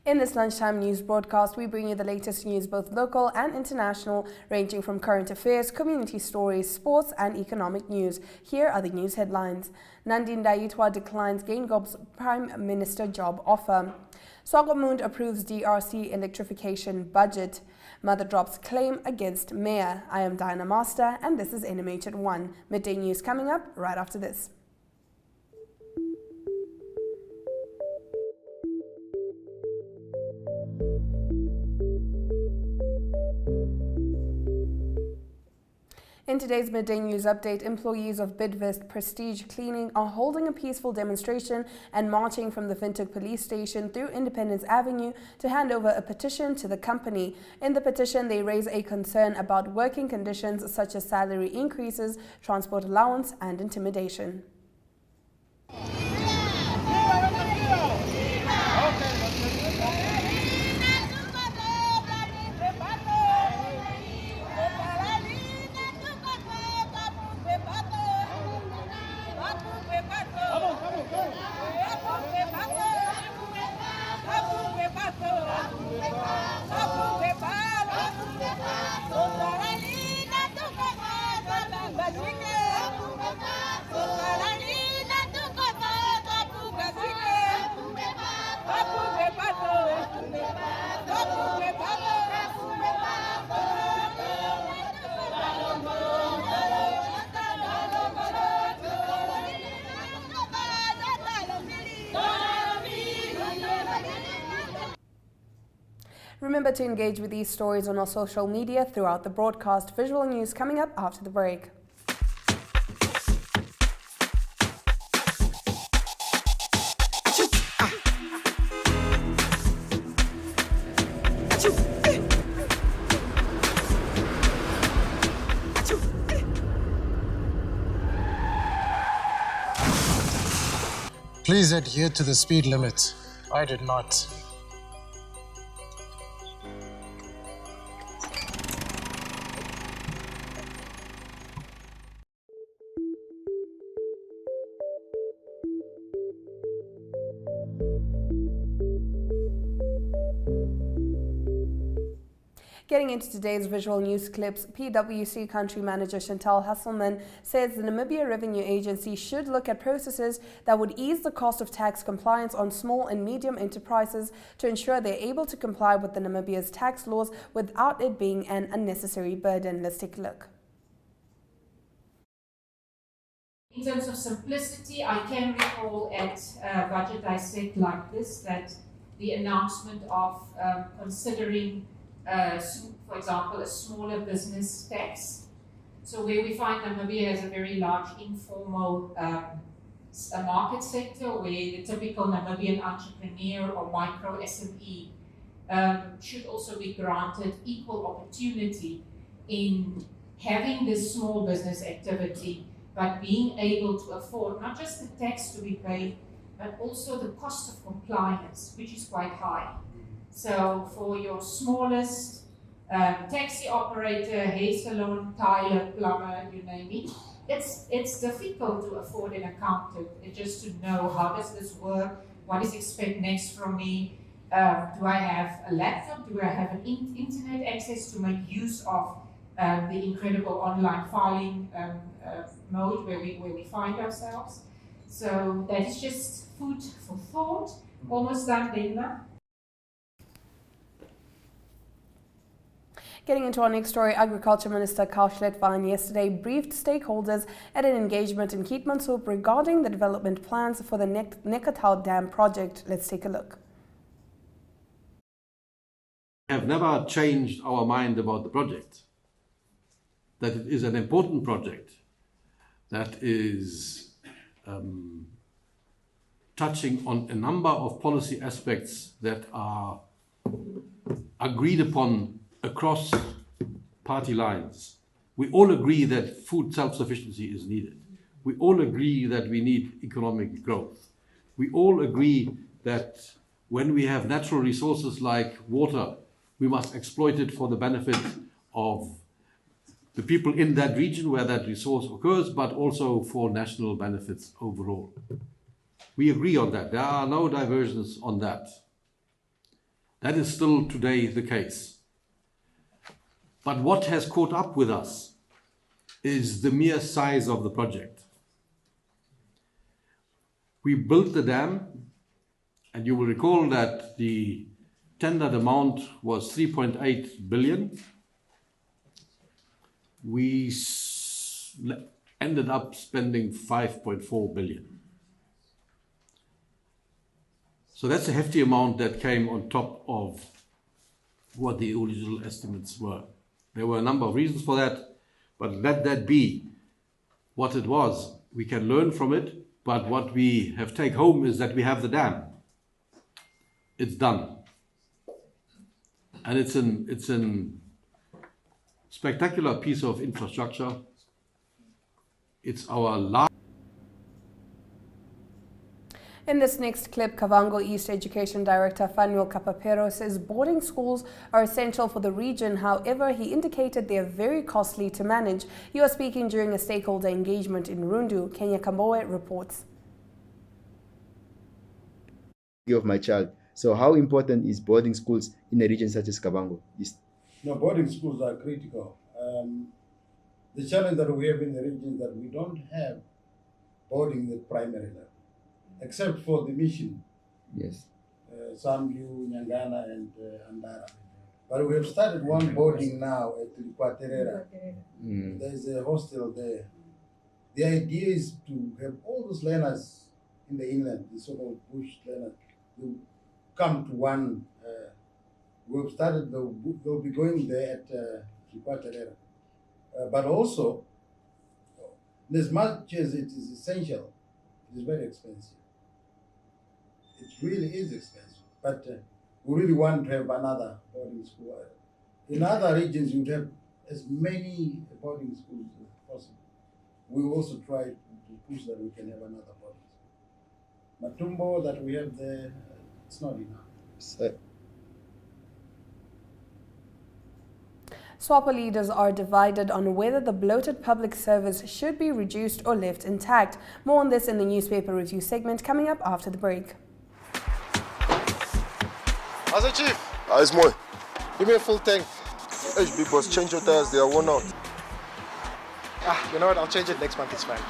In this lunchtime news broadcast, we bring you the latest news, both local and international, ranging from current affairs, community stories, sports and economic news. Here are the news headlines. Nandi-Ndaitwah declines Geingob's Prime Minister job offer. Swakopmund approves DRC electrification budget. Mother drops claim against Meyer. I am Diana Master and this is NMH at 1. Midday news coming up right after this. In today's Midday News update, employees of Bidvest Prestige Cleaning are holding a peaceful demonstration and marching from the Windhoek police station through Independence Avenue to hand over a petition to the company. In the petition, they raise a concern about working conditions such as salary increases, transport allowance, and intimidation. Remember to engage with these stories on our social media throughout the broadcast. Visual news coming up after the break. Please adhere to the speed limit. I did not. Getting into today's visual news clips, PwC Country Manager Chantal Hasselman says the Namibia Revenue Agency should look at processes that would ease the cost of tax compliance on small and medium enterprises to ensure they're able to comply with the Namibia's tax laws without it being an unnecessary burden. Let's take a look. In terms of simplicity, I can recall at budget I said like this, that the announcement of considering for example, a smaller business tax. So where we find Namibia has a very large informal market sector where the typical Namibian entrepreneur or micro SME should also be granted equal opportunity in having this small business activity, but being able to afford not just the tax to be paid, but also the cost of compliance, which is quite high. So for your smallest taxi operator, hair salon, tiler, plumber, you name it, it's difficult to afford an accountant. It's just to know how does this work, what is expected next from me, do I have a laptop, do I have an internet access to make use of the incredible online filing mode where we find ourselves. So that is just food for thought. Almost done, Linda. Getting into our next story, Agriculture Minister Van yesterday briefed stakeholders at an engagement in Keetmanshoop regarding the development plans for the Nekatau Dam project. Let's take a look. We have never changed our mind about the project, that it is an important project that is touching on a number of policy aspects that are agreed upon across party lines. We all agree that food self-sufficiency is needed. We all agree that we need economic growth. We all agree that when we have natural resources like water, we must exploit it for the benefit of the people in that region where that resource occurs, but also for national benefits overall. We agree on that. There are no diversions on that. That is still today the case. But what has caught up with us is the mere size of the project. We built the dam, and you will recall that the tendered amount was 3.8 billion. We ended up spending 5.4 billion. So that's a hefty amount that came on top of what the original estimates were. There were a number of reasons for that, but let that be what it was. We can learn from it, but what we have take home is that we have the dam. It's done. And it's an spectacular piece of infrastructure. It's our last. In this next clip, Kavango East Education Director Fanuel Kapapero says boarding schools are essential for the region. However, he indicated they are very costly to manage. He was speaking during a stakeholder engagement in Rundu. Kenya Kamboe reports. Of my child. So how important is boarding schools in a region such as Kavango East? No, boarding schools are critical. The challenge that we have in the region is that we don't have boarding at primary level, except for the mission. Yes. Sambu, Nyangana, and Andara. But we have started one boarding now at Quaterera. There's a hostel there. The idea is to have all those learners in the inland, the so-called bush learners, who come to one. We've started, they'll be going there at Quaterera. But also, as much as it is essential, it is very expensive. It really is expensive. But we really want to have another boarding school. In other regions, you would have as many boarding schools as possible. We also try to push that we can have another boarding school. Matumbo that we have there, it's not enough. SWAPO leaders are divided on whether the bloated public service should be reduced or left intact. More on this in the newspaper review segment coming up after the break. As a chief, it's more. Give me a full tank. HB boss, change your tires, they are worn out. You know what? I'll change it next month, it's fine.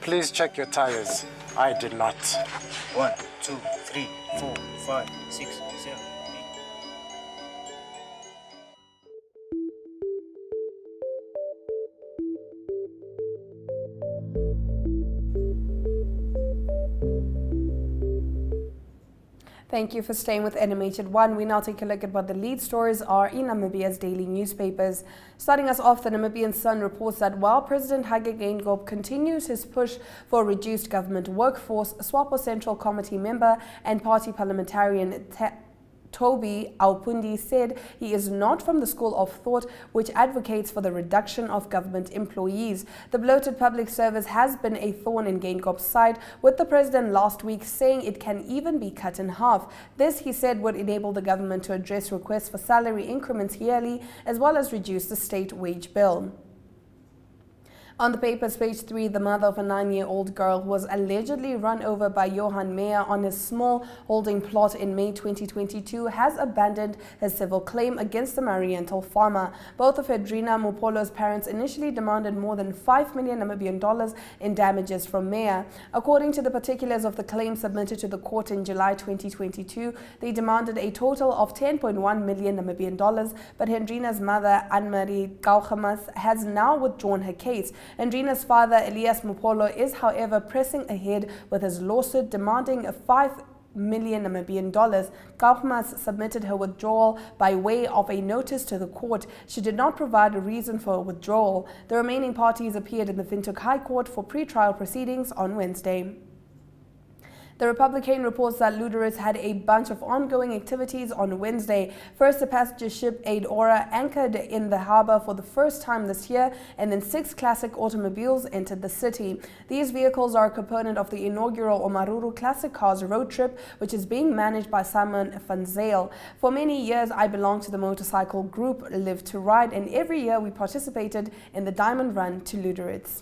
Please check your tires. I did not. 1, 2, 3, 4, 5, 6, 7, 8. Thank you for staying with NMH at 1. We now take a look at what the lead stories are in Namibia's daily newspapers. Starting us off, the Namibian Sun reports that while President Geingob continues his push for a reduced government workforce, SWAPO Central Committee member and party parliamentarian Toby Aupundi said he is not from the school of thought which advocates for the reduction of government employees. The bloated public service has been a thorn in Geingob's side, with the president last week saying it can even be cut in half. This, he said, would enable the government to address requests for salary increments yearly as well as reduce the state wage bill. On the paper's page 3, the mother of a 9-year-old girl who was allegedly run over by Johan Meyer on his small holding plot in May 2022 has abandoned his civil claim against the Mariental farmer. Both of Hedrina Mopolo's parents initially demanded more than 5 million Namibian dollars in damages from Meyer. According to the particulars of the claim submitted to the court in July 2022, they demanded a total of 10.1 million Namibian dollars, but Hedrina's mother, Anne-Marie Gauchemas, has now withdrawn her case. Andrina's father, Elias Mopolo, is however pressing ahead with his lawsuit demanding 5 million Namibian dollars. Gauchemas submitted her withdrawal by way of a notice to the court. She did not provide a reason for her withdrawal. The remaining parties appeared in the Windhoek High Court for pre-trial proceedings on Wednesday. The Republican reports that Lüderitz had a bunch of ongoing activities on Wednesday. First, a passenger ship Aidora anchored in the harbor for the first time this year, and then 6 classic automobiles entered the city. These vehicles are a component of the inaugural Omaruru Classic Cars road trip, which is being managed by Simon van Zyl. For many years, I belonged to the motorcycle group Live to Ride, and every year we participated in the Diamond Run to Lüderitz.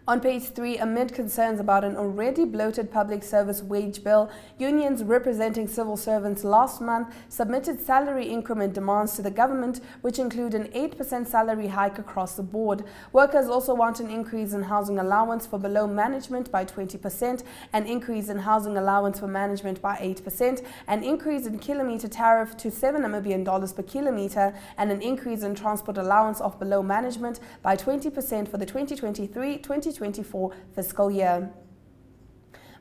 On page 3, amid concerns about an already bloated public service wage bill, unions representing civil servants last month submitted salary increment demands to the government, which include an 8% salary hike across the board. Workers also want an increase in housing allowance for below management by 20%, an increase in housing allowance for management by 8%, an increase in kilometer tariff to $7 per kilometer, and an increase in transport allowance of below management by 20% for the 2023-2024 fiscal year.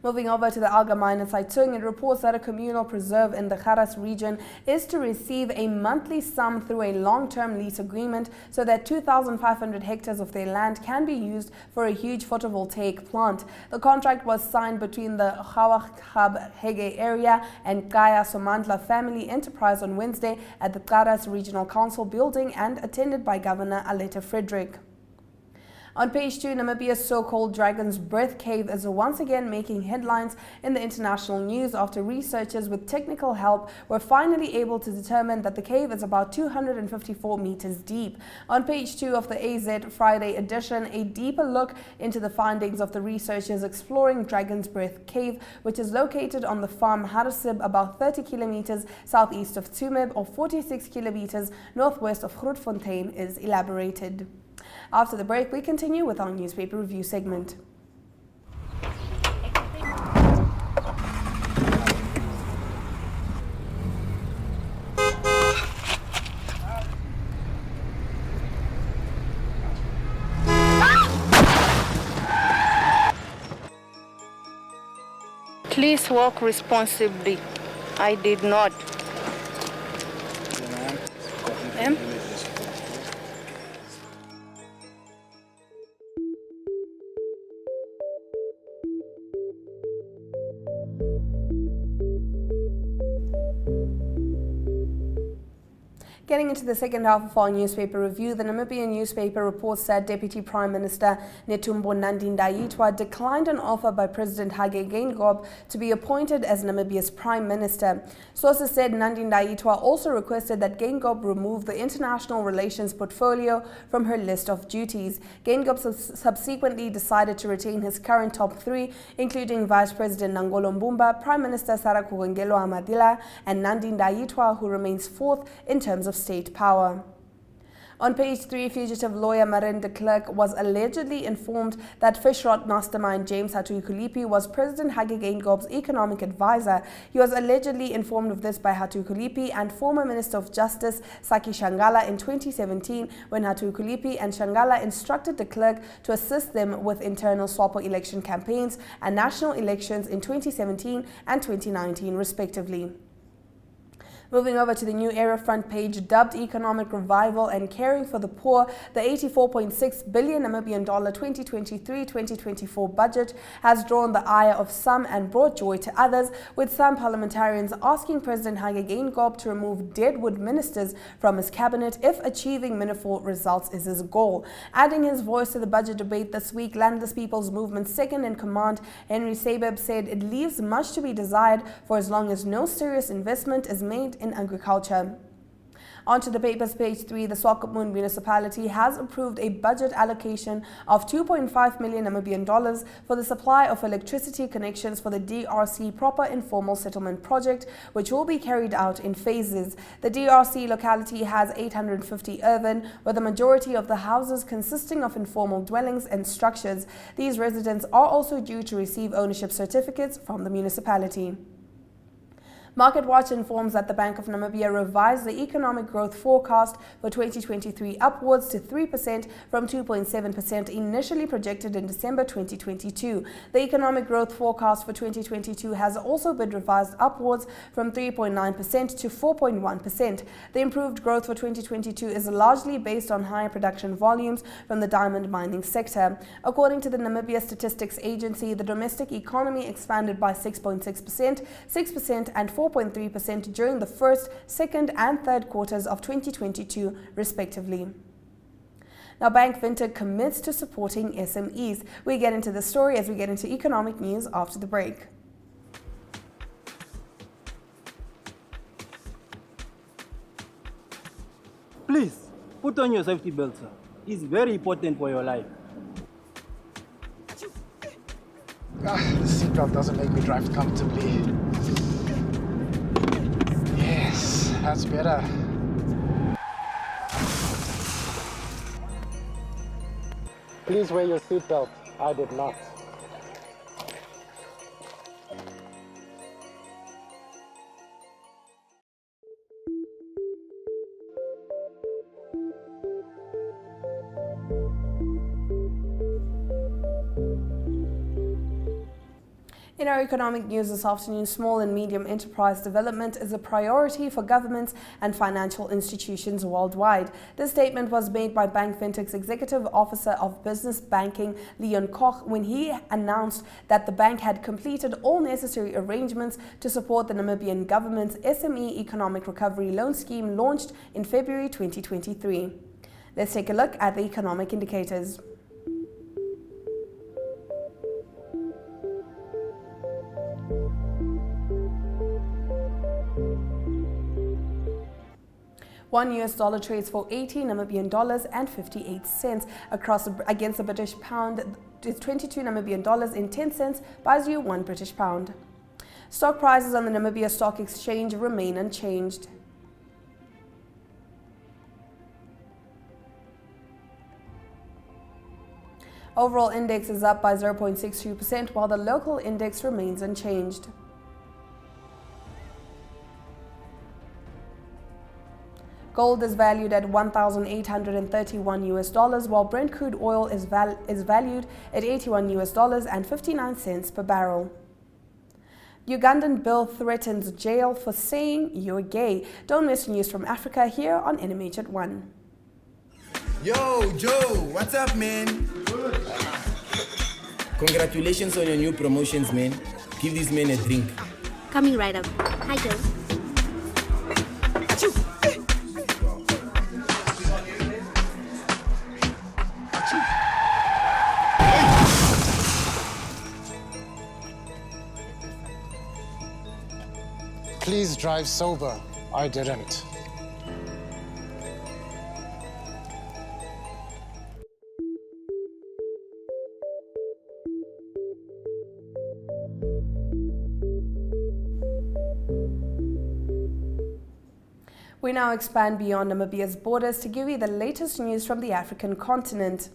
Moving over to the Allgemeine Zeitung, it reports that a communal preserve in the Garas region is to receive a monthly sum through a long-term lease agreement so that 2,500 hectares of their land can be used for a huge photovoltaic plant. The contract was signed between the Gawagab Hege area and Kaya Somandla family enterprise on Wednesday at the Garas Regional Council building and attended by Governor Aletta Frederick. On page 2, Namibia's so-called Dragon's Breath cave is once again making headlines in the international news after researchers with technical help were finally able to determine that the cave is about 254 meters deep. On page 2 of the AZ Friday edition, a deeper look into the findings of the researchers exploring Dragon's Breath cave, which is located on the farm Harsib, about 30 kilometers southeast of Tsumeb or 46 kilometers northwest of Grootfontein, is elaborated. After the break, we continue with our newspaper review segment. Please walk responsibly. I did not. Ma'am? Getting into the second half of our newspaper review, the Namibian newspaper reports that Deputy Prime Minister Nandi-Ndaitwah declined an offer by President Geingob to be appointed as Namibia's Prime Minister. Sources said Nandi-Ndaitwah also requested that Geingob remove the international relations portfolio from her list of duties. Geingob subsequently decided to retain his current top 3, including Vice President Nangolo Mbumba, Prime Minister Sarakugengelo Amadila, and Nandi-Ndaitwah, who remains 4th in terms of state power. On page 3, fugitive lawyer Marijn de Klerk was allegedly informed that fish rot mastermind James Hatuikulipi was President Hage Geingob's economic advisor. He was allegedly informed of this by Hatuikulipi and former Minister of Justice Saki Shangala in 2017 when Hatuikulipi and Shangala instructed de Klerk to assist them with internal SWAPO election campaigns and national elections in 2017 and 2019 respectively. Moving over to the New Era front page, dubbed Economic Revival and Caring for the Poor, the 84.6 billion Namibian dollar 2023-2024 budget has drawn the ire of some and brought joy to others, with some parliamentarians asking President Hage Geingob to remove deadwood ministers from his cabinet if achieving meaningful results is his goal. Adding his voice to the budget debate this week, Landless People's Movement's second in command, Henry Sabeb, said it leaves much to be desired for as long as no serious investment is made in agriculture. Onto the paper's page 3, the Swakopmund municipality has approved a budget allocation of 2.5 million Namibian dollars for the supply of electricity connections for the DRC proper informal settlement project, which will be carried out in phases. The DRC locality has 850 urban, with the majority of the houses consisting of informal dwellings and structures. These residents are also due to receive ownership certificates from the municipality. MarketWatch informs that the Bank of Namibia revised the economic growth forecast for 2023 upwards to 3% from 2.7% initially projected in December 2022. The economic growth forecast for 2022 has also been revised upwards from 3.9% to 4.1%. The improved growth for 2022 is largely based on higher production volumes from the diamond mining sector. According to the Namibia Statistics Agency, the domestic economy expanded by 6.6%, 6% and 4.3% during the first, second and third quarters of 2022, respectively. Now, Bank Vintage commits to supporting SMEs. We get into the story as we get into economic news after the break. Please, put on your safety belt, sir. It's very important for your life. The seatbelt doesn't make me drive comfortably. Yes, that's better. Please wear your seatbelt. I did not. In our economic news this afternoon, small and medium enterprise development is a priority for governments and financial institutions worldwide. This statement was made by Bank Vintage's Executive Officer of Business Banking, Leon Koch, when he announced that the bank had completed all necessary arrangements to support the Namibian government's SME Economic Recovery Loan Scheme launched in February 2023. Let's take a look at the economic indicators. $1 trades for 80 Namibian dollars and 58 cents against the British pound. Is 22 Namibian dollars and 10 cents buys you 1 British pound. Stock prices on the Namibia Stock Exchange remain unchanged. Overall index is up by 0.62%, while the local index remains unchanged. Gold is valued at $1,831 while Brent crude oil is valued at $81 and 59 cents per barrel. Ugandan bill threatens jail for saying you're gay. Don't miss news from Africa here on NMH at 1. Yo, Joe, what's up, man? Congratulations on your new promotions, man. Give these men a drink. Coming right up. Hi, Joe. Please drive sober. I didn't. We now expand beyond Namibia's borders to give you the latest news from the African continent.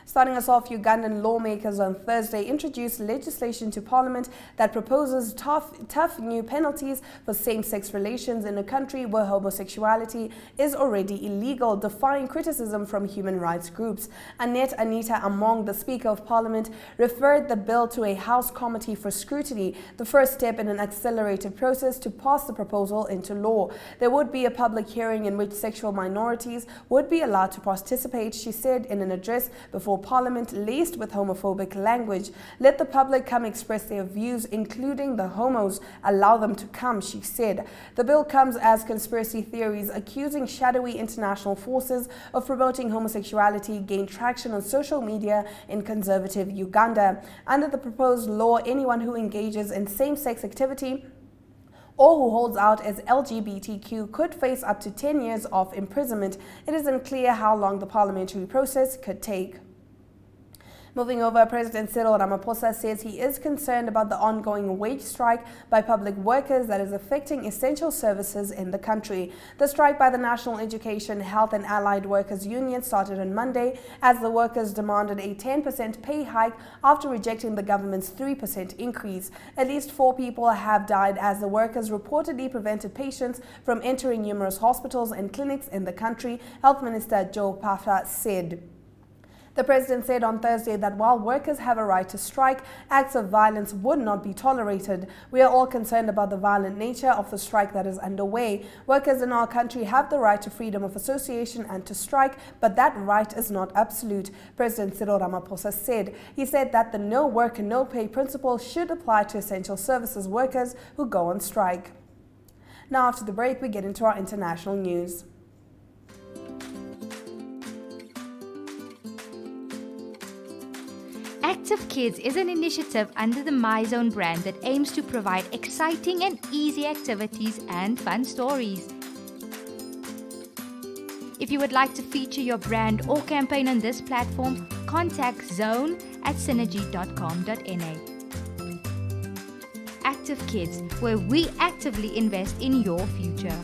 Starting us off, Ugandan lawmakers on Thursday introduced legislation to Parliament that proposes tough new penalties for same-sex relations in a country where homosexuality is already illegal, defying criticism from human rights groups. Annette Anita Among, the Speaker of Parliament, referred the bill to a House committee for scrutiny, the first step in an accelerated process to pass the proposal into law. There would be a public hearing in which sexual minorities would be allowed to participate, she said in an address before Parliament laced with homophobic language. Let the public come express their views, including the homos. Allow them to come, she said. The bill comes as conspiracy theories accusing shadowy international forces of promoting homosexuality gain traction on social media in conservative Uganda. Under the proposed law, anyone who engages in same-sex activity or who holds out as LGBTQ could face up to 10 years of imprisonment. It is unclear how long the parliamentary process could take. Moving over, President Cyril Ramaphosa says he is concerned about the ongoing wage strike by public workers that is affecting essential services in the country. The strike by the National Education, Health and Allied Workers Union started on Monday as the workers demanded a 10% pay hike after rejecting the government's 3% increase. At least 4 people have died as the workers reportedly prevented patients from entering numerous hospitals and clinics in the country, Health Minister Joe Phaahla said. The president said on Thursday that while workers have a right to strike, acts of violence would not be tolerated. We are all concerned about the violent nature of the strike that is underway. Workers in our country have the right to freedom of association and to strike, but that right is not absolute, President Cyril Ramaphosa said. He said that the no work, no pay principle should apply to essential services workers who go on strike. Now, after the break, we get into our international news. Active Kids is an initiative under the MyZone brand that aims to provide exciting and easy activities and fun stories. If you would like to feature your brand or campaign on this platform, contact zone@synergy.com.na. Active Kids, where we actively invest in your future.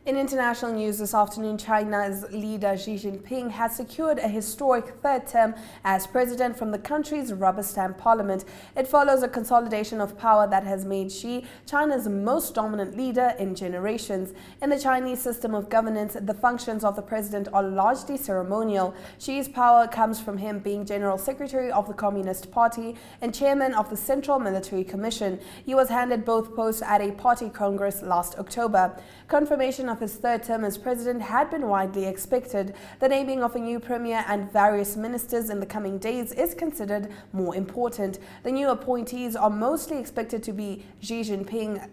In international news this afternoon, China's leader Xi Jinping has secured a historic third term as president from the country's rubber-stamp parliament. It follows a consolidation of power that has made Xi China's most dominant leader in generations. In the Chinese system of governance, the functions of the president are largely ceremonial. Xi's power comes from him being General Secretary of the Communist Party and Chairman of the Central Military Commission. He was handed both posts at a party congress last October. Confirmation of his third term as president had been widely expected. The naming of a new premier and various ministers in the coming days is considered more important. The new appointees are mostly expected to be Xi Jinping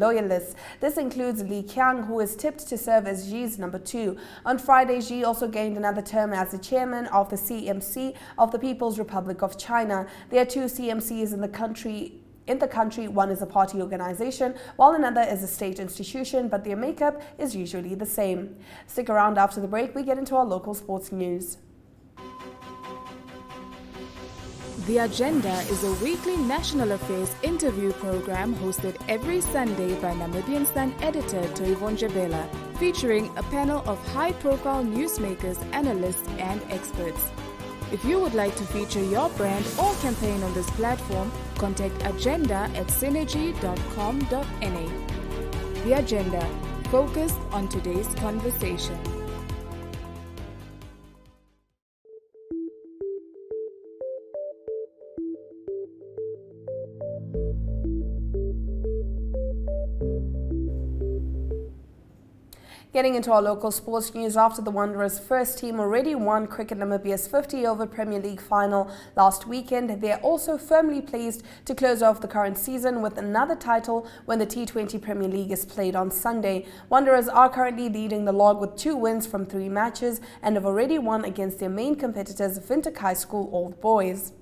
loyalists. This includes Li Qiang, who is tipped to serve as Xi's number 2. On Friday, Xi also gained another term as the chairman of the CMC of the People's Republic of China. There are 2 CMCs in the country. One is a party organization, while another is a state institution, but their makeup is usually the same. Stick around after the break, we get into our local sports news. The Agenda is a weekly national affairs interview program hosted every Sunday by Namibian Sun editor Toyvon Jabela, featuring a panel of high-profile newsmakers, analysts, and experts. If you would like to feature your brand or campaign on this platform, contact agenda@synergy.com.na. The Agenda, focused on today's conversation. Getting into our local sports news, after the Wanderers' first team already won Cricket Namibia's 50-over Premier League final last weekend, they are also firmly placed to close off the current season with another title when the T20 Premier League is played on Sunday. Wanderers are currently leading the log with 2 wins from 3 matches and have already won against their main competitors, Windhoek High School Old Boys.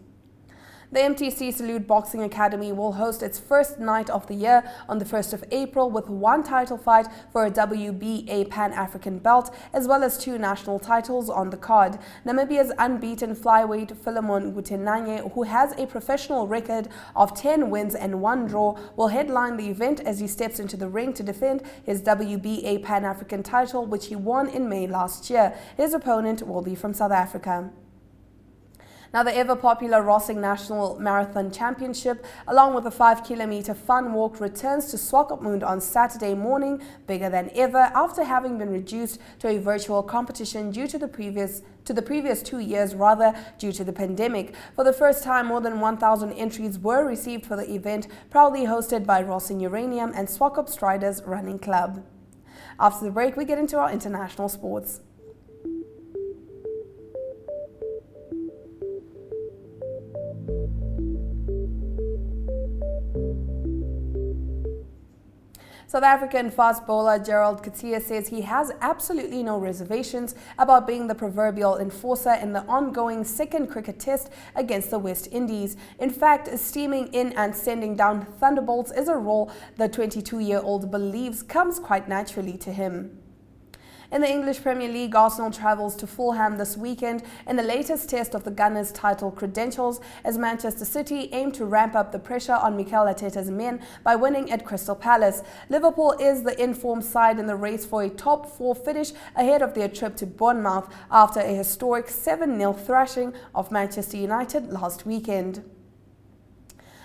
The MTC Salute Boxing Academy will host its first night of the year on the 1st of April with 1 title fight for a WBA Pan-African belt as well as 2 national titles on the card. Namibia's unbeaten flyweight Philemon Ngutenanye, who has a professional record of 10 wins and 1 draw, will headline the event as he steps into the ring to defend his WBA Pan-African title, which he won in May last year. His opponent will be from South Africa. Now, the ever-popular Rossing National Marathon Championship, along with a 5-kilometer fun walk, returns to Swakopmund on Saturday morning, bigger than ever, after having been reduced to a virtual competition due to the previous 2 years, due to the pandemic. For the first time, more than 1,000 entries were received for the event, proudly hosted by Rossing Uranium and Swakop Striders Running Club. After the break, we get into our international sports. South African fast bowler Gerald Katia says he has absolutely no reservations about being the proverbial enforcer in the ongoing second cricket test against the West Indies. In fact, steaming in and sending down thunderbolts is a role the 22-year-old believes comes quite naturally to him. In the English Premier League, Arsenal travels to Fulham this weekend in the latest test of the Gunners' title credentials as Manchester City aim to ramp up the pressure on Mikel Arteta's men by winning at Crystal Palace. Liverpool is the informed side in the race for a top 4 finish ahead of their trip to Bournemouth after a historic 7-0 thrashing of Manchester United last weekend.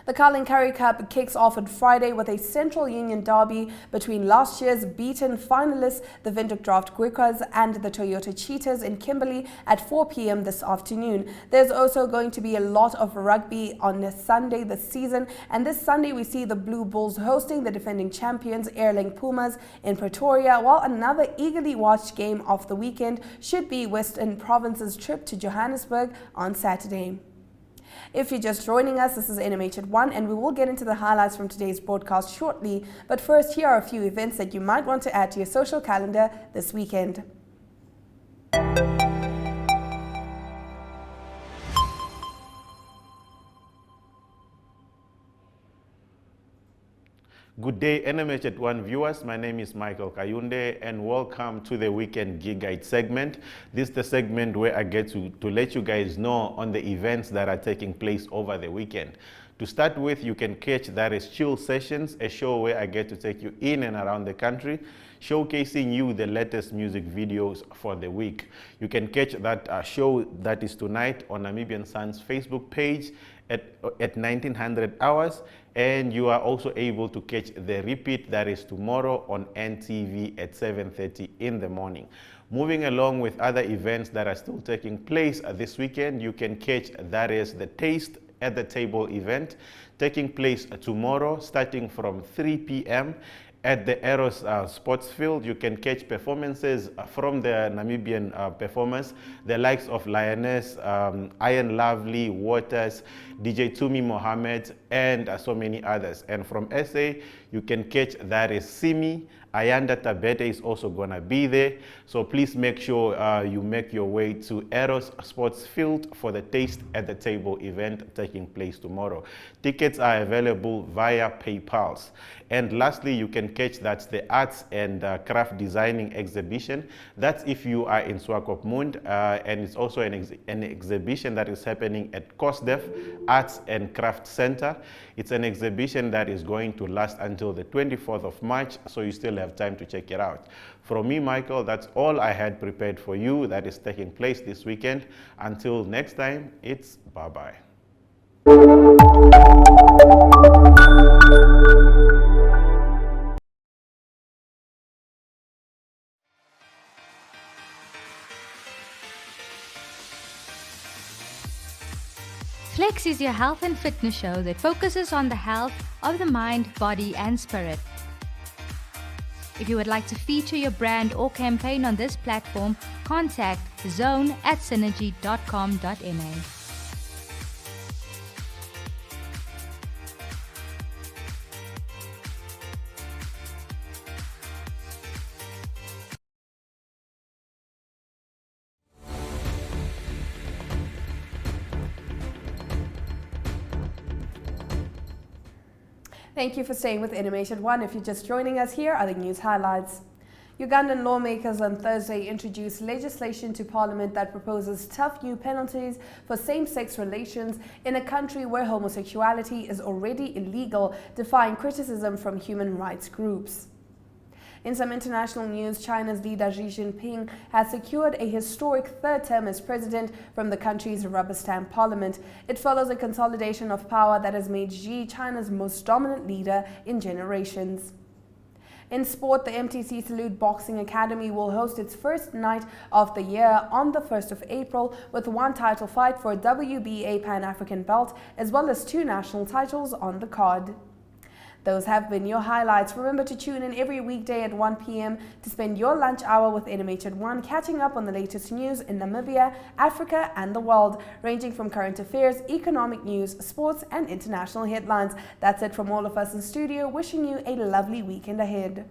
The Carling Currie Cup kicks off on Friday with a Central Union derby between last year's beaten finalists, the Windhoek Draft Griquas, and the Toyota Cheetahs in Kimberley at 4 p.m. this afternoon. There's also going to be a lot of rugby on Sunday this season, and this Sunday we see the Blue Bulls hosting the defending champions Airling Pumas in Pretoria, while another eagerly watched game of the weekend should be Western Province's trip to Johannesburg on Saturday. If you're just joining us, this is NMH at 1, and we will get into the highlights from today's broadcast shortly. But first, here are a few events that you might want to add to your social calendar this weekend. Good day, NMH at 1 viewers. My name is Michael Kayunde, and welcome to the Weekend Gig Guide segment. This is the segment where I get to let you guys know on the events that are taking place over the weekend. To start with, you can catch that is Chill Sessions, a show where I get to take you in and around the country, showcasing you the latest music videos for the week. You can catch that show that is tonight on Namibian Sun's Facebook page at 1900 hours, and you are also able to catch the repeat that is tomorrow on NTV at 7:30 in the morning. Moving along with other events that are still taking place this weekend, you can catch that is the Taste at the Table event taking place tomorrow starting from 3 p.m. at the Eros Sports Field. You can catch performances from the Namibian performers, the likes of Lioness, Iron Lovely, Waters, DJ Tumi Mohammed, and so many others. And from SA, you can catch that is Simi. Ayanda Tabete is also going to be there. So please make sure you make your way to Eros Sports Field for the Taste at the Table event taking place tomorrow. Tickets are available via PayPal. And lastly, you can catch that's the Arts and Craft Designing exhibition. That's if you are in Swakopmund, and it's also an exhibition that is happening at COSDEF Arts and Craft Center. It's an exhibition that is going to last until the 24th of March, so you still have time to check it out. From me, Michael, that's all I had prepared for you that is taking place this weekend. Until next time, it's bye-bye. Flex is your health and fitness show that focuses on the health of the mind, body, and spirit. If you would like to feature your brand or campaign on this platform, contact zone@synergy.com.na. Thank you for staying with NMH at 1. If you're just joining us, here are the news highlights. Ugandan lawmakers on Thursday introduced legislation to parliament that proposes tough new penalties for same-sex relations in a country where homosexuality is already illegal, defying criticism from human rights groups. In some international news, China's leader Xi Jinping has secured a historic third term as president from the country's rubber-stamp parliament. It follows a consolidation of power that has made Xi China's most dominant leader in generations. In sport, the MTC Salute Boxing Academy will host its first night of the year on the 1st of April with one title fight for a WBA Pan-African belt as well as 2 national titles on the card. Those have been your highlights. Remember to tune in every weekday at 1 p.m. to spend your lunch hour with NMH at 1, catching up on the latest news in Namibia, Africa and the world, ranging from current affairs, economic news, sports and international headlines. That's it from all of us in studio, wishing you a lovely weekend ahead.